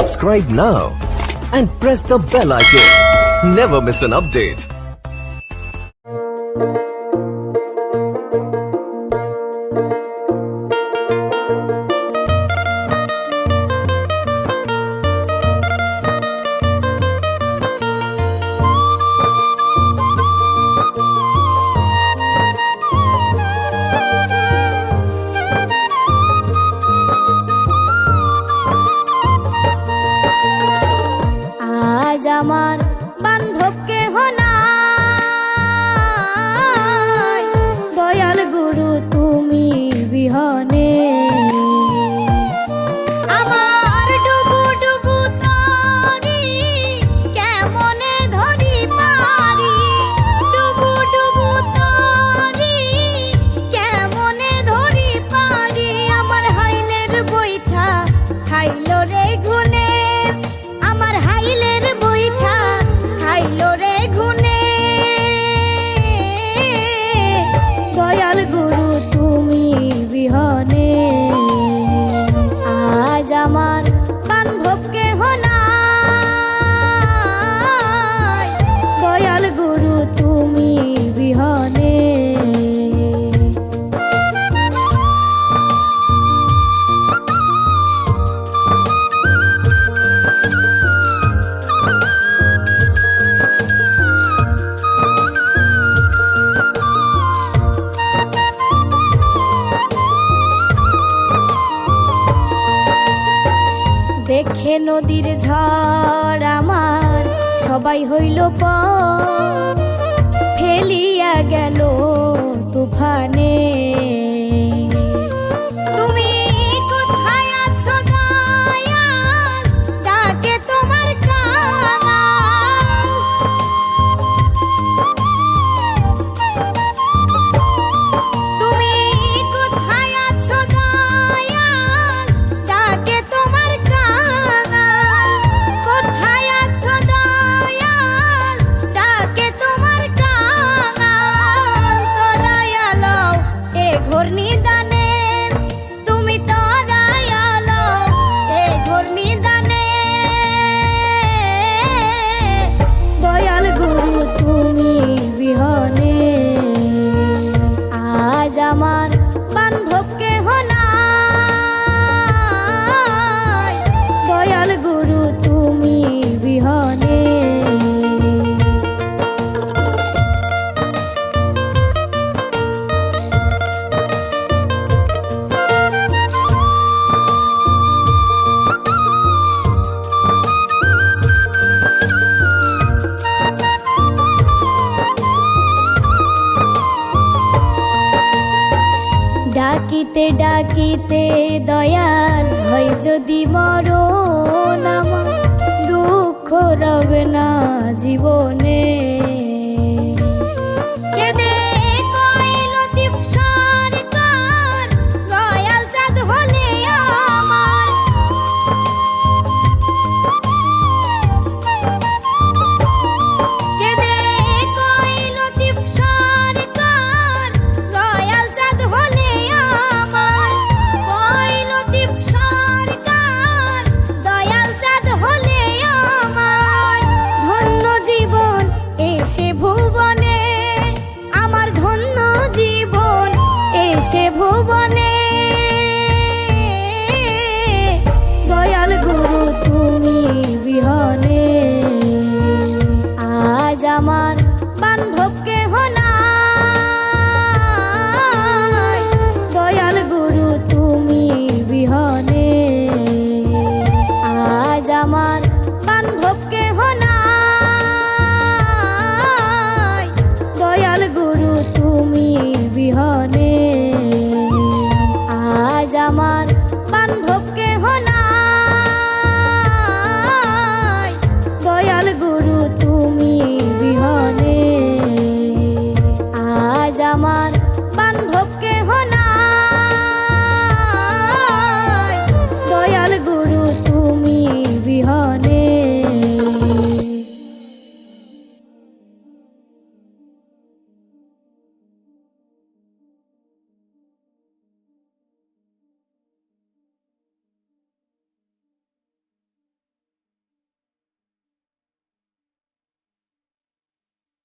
subscribe now and press the bell icon. Never miss an update. আমার বান্ধব কেহ নাই, দয়াল গুরু তুমি বিহনে আমার ডুবু ডুবু তরি কেমনে ধরি পারি, ডুবু ডুবু তরি কেমনে ধরি পারি। আমার হাইলের বৈঠা খাইল রে গুনে, আমার হাইলের বৈঠা খাইল রে গুনে। দয়াল গুরু তুমি বিহনে আজ আমার বান্ধব কেহ নাই, দয়াল গুরু তুমি বিহনে। দেখে নদীর ঝড় আমার সবাই হইল পর, ফেলিয়া গেল তুফানে। তুমি কোথায় আছো দয়াল, ডাকে তোমার কাঙাল। তুমি কোথায় আছো দয়াল, ডাকে তোমার কাঙাল। কোথায় আছো দয়াল, ডাকে তোমার কাঙাল। তোরাইয়া লও এ ঘোর নিদানে, তুমি তোরাইয়া লও এ ঘোর নিদানে। দয়াল গুরু তুমি বিহনে আজ আমার বান্ধব কেহ নাই, দয়াল গুরু তুমি বিহনে। ডাকিতে ডাকিতে দয়াল হয় যদি মরণ, আমার দুঃখ রবে না জীবনে। কেঁদে কইল দীপ সরকার, দয়াল চাঁদ হলে আমার। কেঁদে কইল দীপ সরকার, দয়াল চাঁদ হলে আমার। কইল দীপ সরকার, দয়াল চাঁদ হলে আমার। ধন্য জীবন এসে ভুবনে, আমার ধন্য জীবন এসে ভুবনে।